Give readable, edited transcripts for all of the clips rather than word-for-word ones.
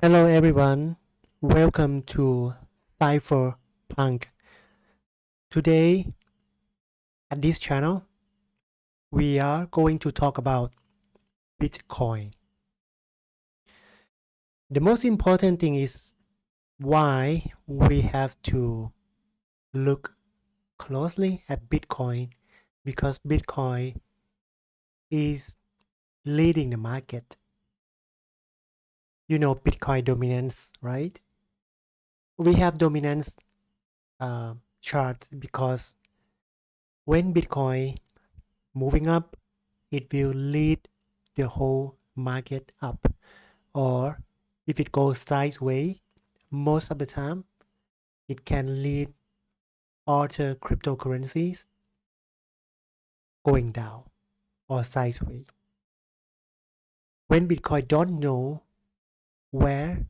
Hello everyone, welcome to Cypherpunk. Today at this channel, we are going to talk about Bitcoin. The most important thing is why we have to look closely at Bitcoin because Bitcoin is leading the market. You know Bitcoin dominance, right? We have dominance chart because when Bitcoin moving up, it will lead the whole market up. Or if it goes sideways, most of the time, it can lead other cryptocurrencies going down or sideways. When Bitcoin don't know where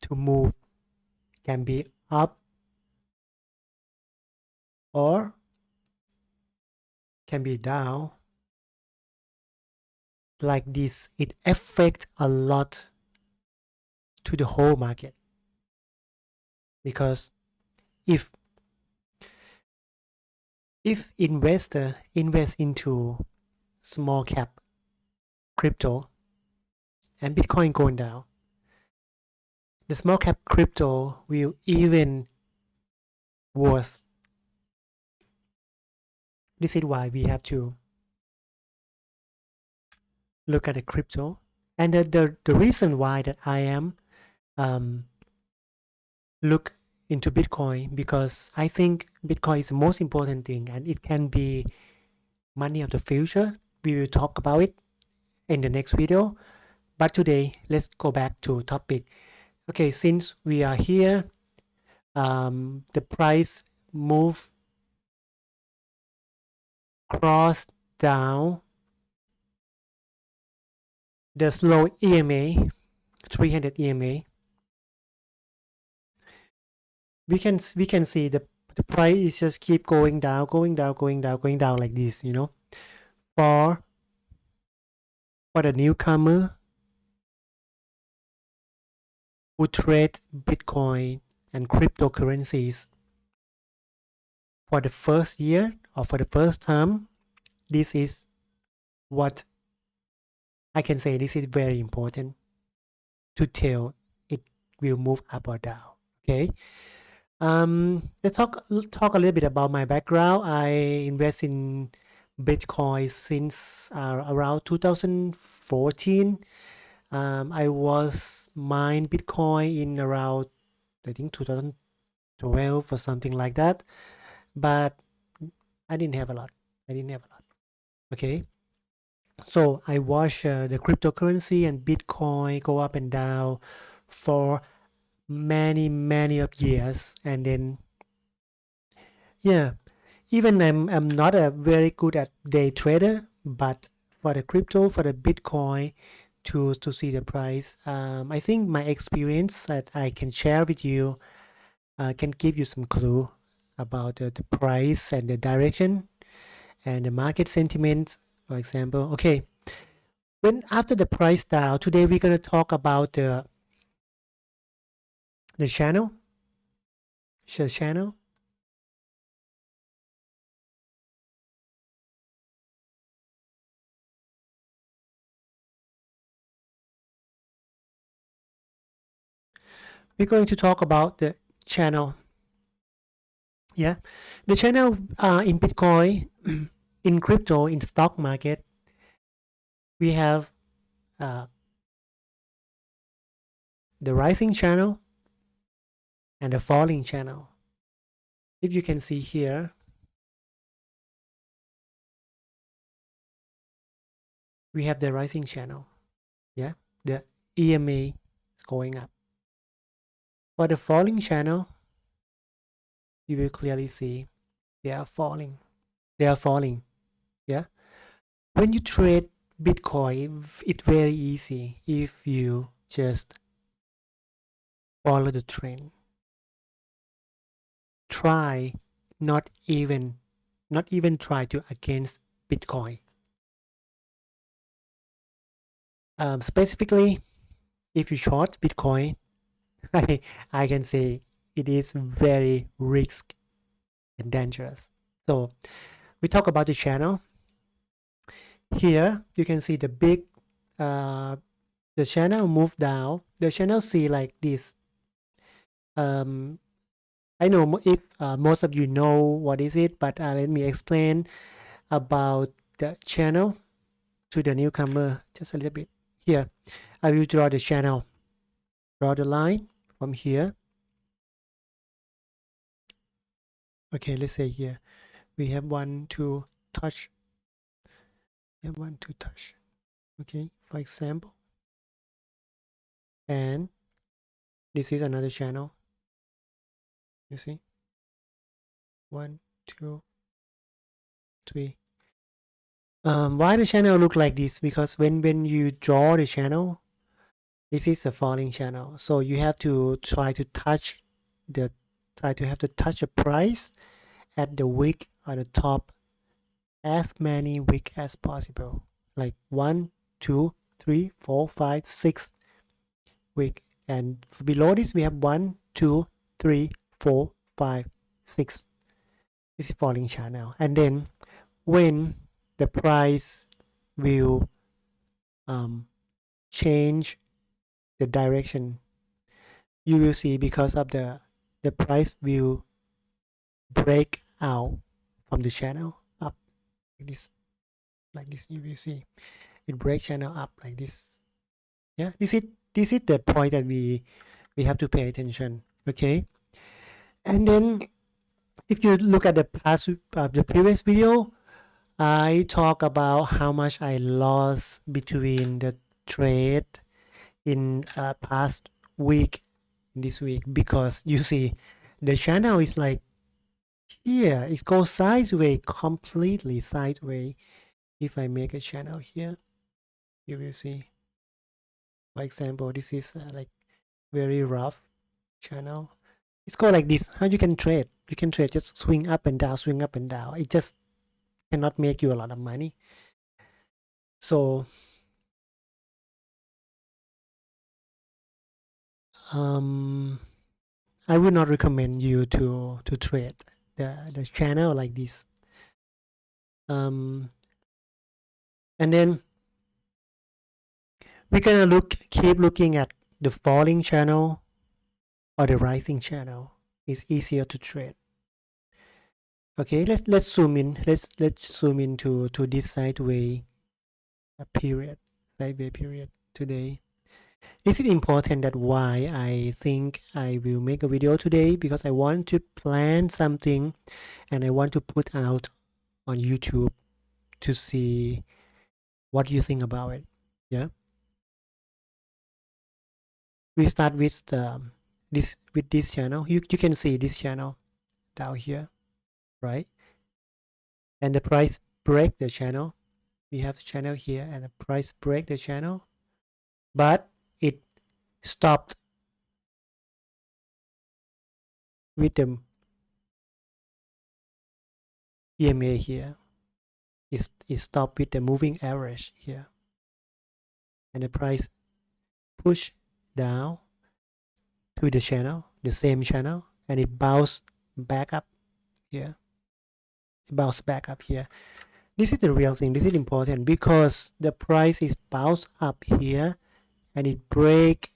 to move, can be up or can be down like this, it affects a lot to the whole market. Because if investor invest into small cap crypto and Bitcoin going down, the small cap crypto will even worse. This is why we have to look at the crypto. And the reason why that I am look into Bitcoin, because I think Bitcoin is the most important thing and it can be money of the future. We will talk about it in the next video. But today, let's go back to topic. Okay, since we are here, the price move cross down the slow EMA, 300 EMA. We can see the price is just keep going down like this, you know. For the newcomer who trade Bitcoin and cryptocurrencies for the first year or for the first time, this is what I can say. This is very important to tell it will move up or down. Okay. Let's talk a little bit about my background. I invest in Bitcoin since around 2014. I was mine Bitcoin in around, I think, 2012 or something like that. But I didn't have a lot. Okay. So I watched the cryptocurrency and Bitcoin go up and down for many of years, and then yeah, even I'm not a very good at day trader, but for the crypto, for the Bitcoin, to see the price, I think my experience that I can share with you can give you some clue about the price and the direction and the market sentiment, for example. Okay, when after the price down, today we're gonna talk about the channel, channel. We're going to talk about the channel. Yeah, the channel in Bitcoin, in crypto, in stock market, we have uh, the rising channel and the falling channel. If you can see here, we have the rising channel. Yeah, the EMA is going up. For the falling channel, you will clearly see they are falling. Yeah. When you trade Bitcoin, it's very easy if you just follow the trend. Try not even try to against Bitcoin. Specifically, if you short Bitcoin, I can say it is very risky and dangerous. So we talk about the channel. Here you can see the big the channel move down. The channel see like this. I know if most of you know what is it, but let me explain about the channel to the newcomer just a little bit. Here, I will draw the channel. Draw the line from here. Okay, let's say here we have 1 2 touch. We have 1 2 touch. Okay, for example, and this is another channel. You see, 1 2 3. Why the channel look like this? Because when you draw the channel, this is a falling channel, so you have to try to touch the touch a price at the wick on the top, as many wick as possible, like 1 2 3 4 5 6 wick, and below this we have 1 2 3 4 5 6. This is falling channel, and then when the price will change the direction, you will see, because of the price will break out from the channel up like this. You will see it break channel up like this. Yeah, this is the point that we have to pay attention. Okay, and then if you look at the past the previous video, I talk about how much I lost between the trade in past week, this week, because you see the channel is like here, it goes sideways, completely sideways. If I make a channel here, you will see, for example, this is like very rough channel. It's go like this. How you can trade? You can trade just swing up and down, swing up and down. It just cannot make you a lot of money. So I would not recommend you to trade the channel like this. And then we're gonna keep looking at the falling channel or the rising channel. It's easier to trade. Okay, let's zoom in. Let's zoom into this sideways period today. This is important. That why I think I will make a video today, because I want to plan something and I want to put out on YouTube to see what you think about it. Yeah, we start with this channel. You can see this channel down here, right? And the price break the channel. We have the channel here, and the price break the channel, but it stopped with the EMA here. It stopped with the moving average here, and the price push down to the channel, the same channel, and it bounced back up here. It bounced back up here. This is the real thing. This is important, because the price is bounced up here and it break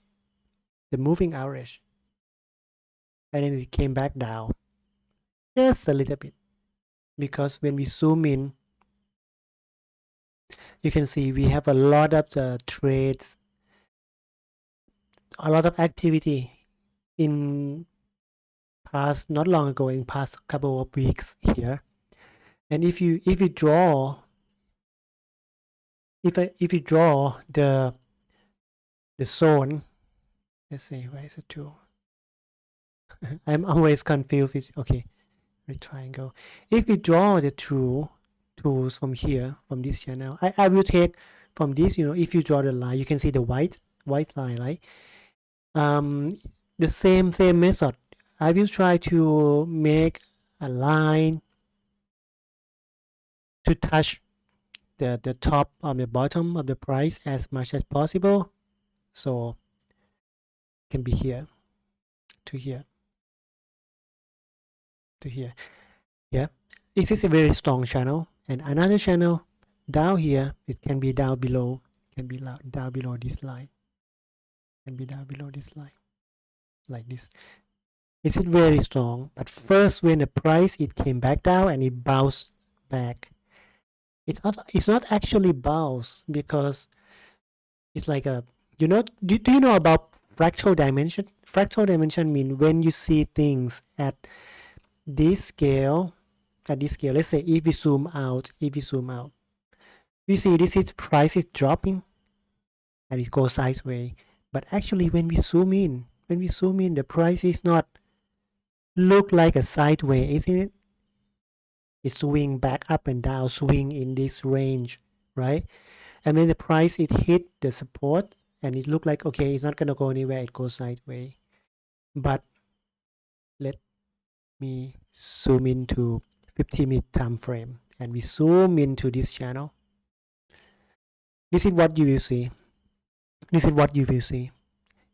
the moving average, and then it came back down just a little bit, because when we zoom in, you can see we have a lot of the trades, a lot of activity in past, not long ago, in past couple of weeks here. And if you draw the zone, let's see, where is the tool? I'm always confused with, okay, the triangle. If we draw the tools from here, from this channel, I will take from this, if you draw the line, you can see the white line, right? The same method. I will try to make a line to touch the top of the bottom of the price as much as possible. So can be here to here to here. Yeah, this is a very strong channel, and another channel down here, it can be down below, can be down below this line, can be down below this line, like this. This is very strong, but first when the price it came back down and it bounced back, it's not actually bounce, because it's like a, you know, do you know about fractal dimension? Fractal dimension mean when you see things at this scale, let's say if we zoom out, we see this is price is dropping and it goes sideways. But actually when we zoom in, the price is not look like a sideways, isn't it? It's swing back up and down, swing in this range, right? And when the price it hit the support and it looked like, okay, it's not gonna go anywhere, it goes sideways. But let me zoom into 50-minute time frame, and we zoom into this channel. This is what you will see.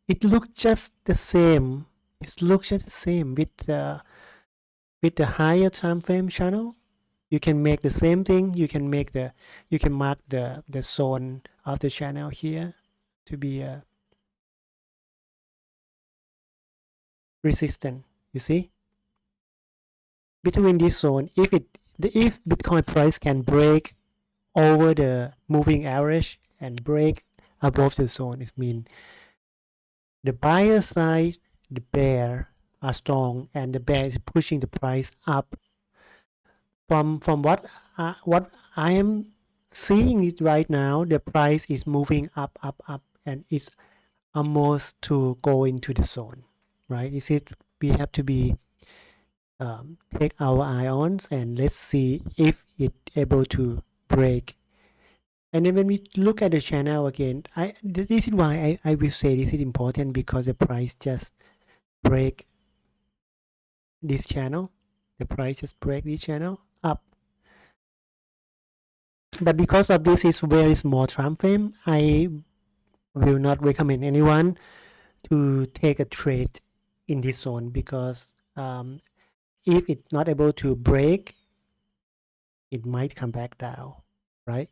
It looks just the same. With the higher time frame channel. You can make the same thing. You can mark the zone of the channel here to be a resistance. You see, between this zone, if Bitcoin price can break over the moving average and break above the zone, it means the buyer side, the bear are strong, and the bear is pushing the price up. From what I am seeing it right now, the price is moving up, and it's almost to go into the zone, right? We have to be take our eye on, and let's see if it able to break. And then when we look at the channel again, this is why I will say this is important, because the price just break this channel. The price just break this channel up. But because of this is very small time frame, I will not recommend anyone to take a trade in this zone, because if it's not able to break, it might come back down, right?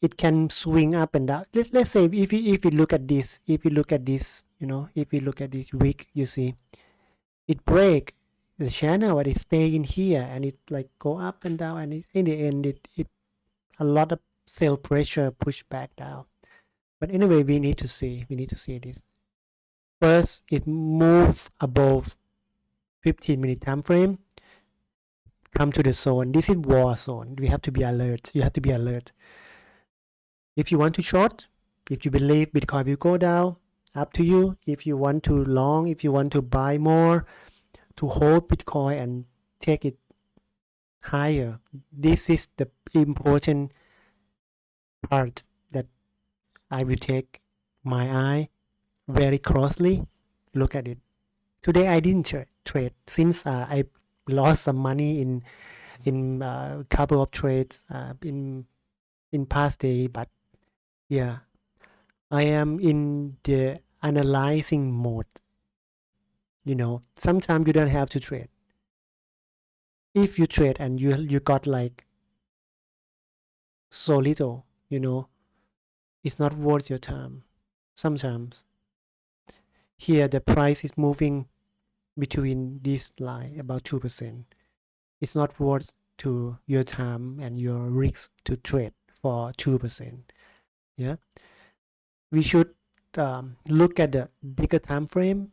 It can swing up and down. Let's say if we look at this, if we look at this wick, you see it break the channel, but it stay in here, and it like go up and down, and in the end it a lot of sell pressure push back down. But anyway, we need to see this. First, it move above 15-minute time frame, come to the zone. This is war zone. We have to be alert. You have to be alert. If you want to short, if you believe Bitcoin will go down, up to you. If you want to long, if you want to buy more, to hold Bitcoin and take it higher, this is the important part that I will take my eye very closely. Look at it. Today I didn't trade since I lost some money in a couple of trades in past day, but yeah, I am in the analyzing mode. Sometimes you don't have to trade. If you trade and you got like so little, it's not worth your time. Sometimes here the price is moving between this line about 2%. It's not worth to your time and your risk to trade for 2%. Yeah, we should look at the bigger time frame.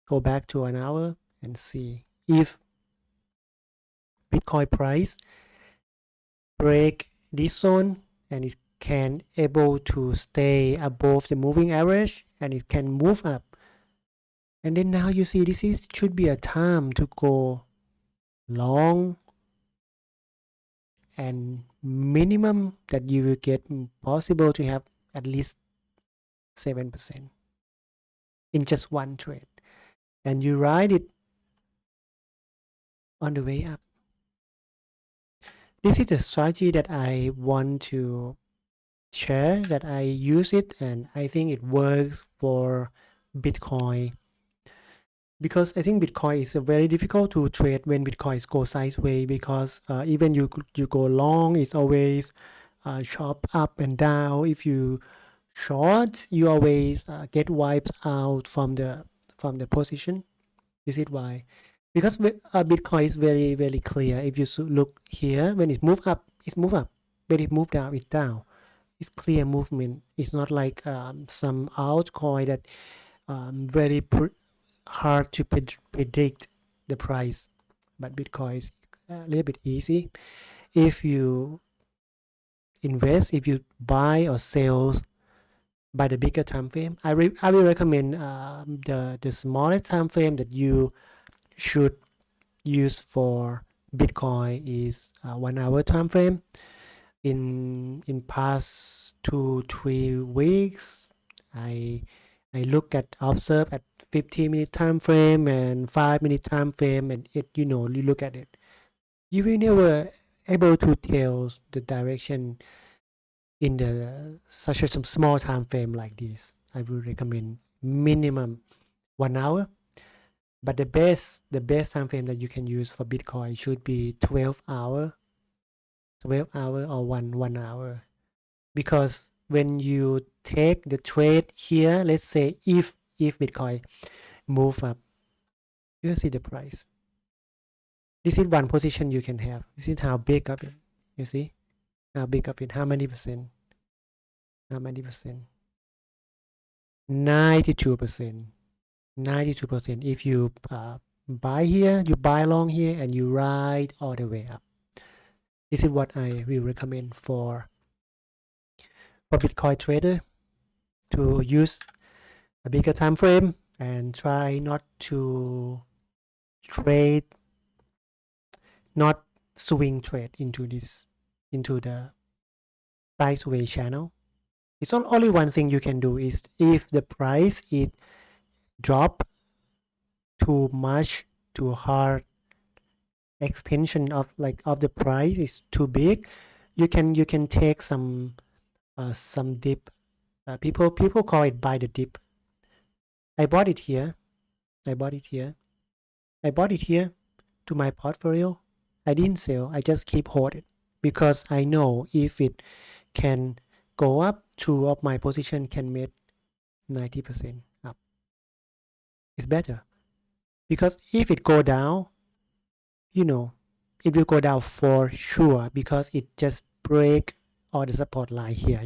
Go back to an hour and see if Bitcoin price break this zone and it can able to stay above the moving average, and it can move up. And then now you see this should be a time to go long, and minimum that you will get possible to have at least 7% in just one trade, and you ride it on the way up. This is the strategy that I want to share, that I use it, and I think it works for Bitcoin, because I think Bitcoin is very difficult to trade when Bitcoin go sideways, because even you go long, it's always chop up and down. If you short, you always get wiped out from the position. This is why, because Bitcoin is very very clear. If you look here, when it move up, it's move up. When it move down, it's down. It's clear movement. It's not like some altcoin that very hard to predict the price, but Bitcoin is a little bit easy. If you invest, if you buy or sell by the bigger time frame, I will recommend the smallest time frame that you should use for Bitcoin is 1 hour time frame. In past 2-3 weeks, I observe at 15-minute time frame and 5-minute time frame, and you look at it, you will never able to tell the direction in the such a small time frame like this. I would recommend minimum 1 hour, but the best time frame that you can use for Bitcoin should be 12 hour or 1 hour, because when you take the trade here, let's say if Bitcoin move up, you see the price. This is one position you can have. You see how big of it. You see how big of it. How many percent? 92%. 92%. If you buy here, you buy long here, and you ride all the way up. This is what I will recommend for Bitcoin trader, to use a bigger time frame and try not to trade, not swing trade into the sideways channel. It's only one thing you can do is, if the price it drop too much, too hard, extension of the price is too big, you can take some dip. People call it buy the dip. I bought it here to my portfolio. I didn't sell. I just keep hold it, because I know if it can go up, 2 of my position can make 90% up. It's better, because if it go down, it will go down for sure, because it just break all the support line here.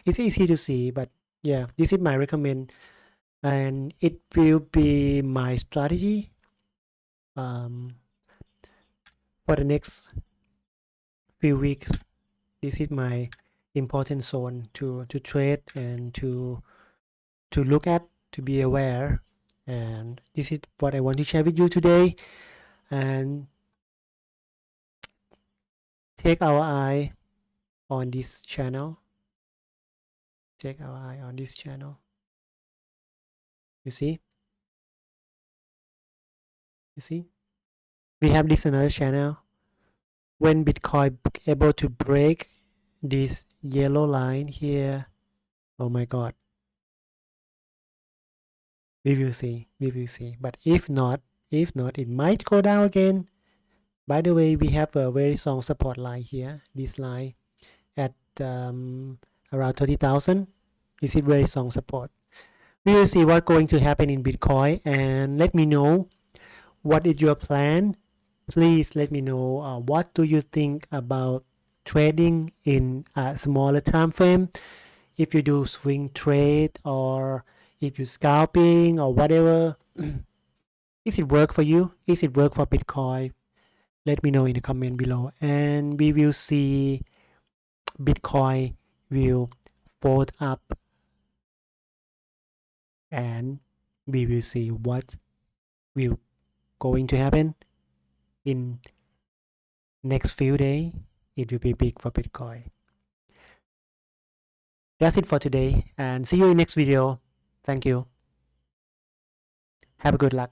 It's easy to see, but yeah, this is my recommend, and it will be my strategy for the next few weeks. This is my important zone to trade and to look at, to be aware, and this is what I want to share with you today. And take our eye on this channel. You see we have this another channel. When Bitcoin able to break this yellow line here, oh my god, we will see. But if not, it might go down again. By the way, we have a very strong support line here. This line at around 30,000. This is very strong support. We will see what's going to happen in Bitcoin, and let me know what is your plan. Please let me know what do you think about trading in a smaller time frame. If you do swing trade, or if you scalping or whatever, is it work for you? Is it work for Bitcoin? Let me know in the comment below, and we will see Bitcoin will fold up, and we will see what will going to happen in next few days. It will be big for Bitcoin. That's it for today, and see you in next video. Thank you. Have a good luck.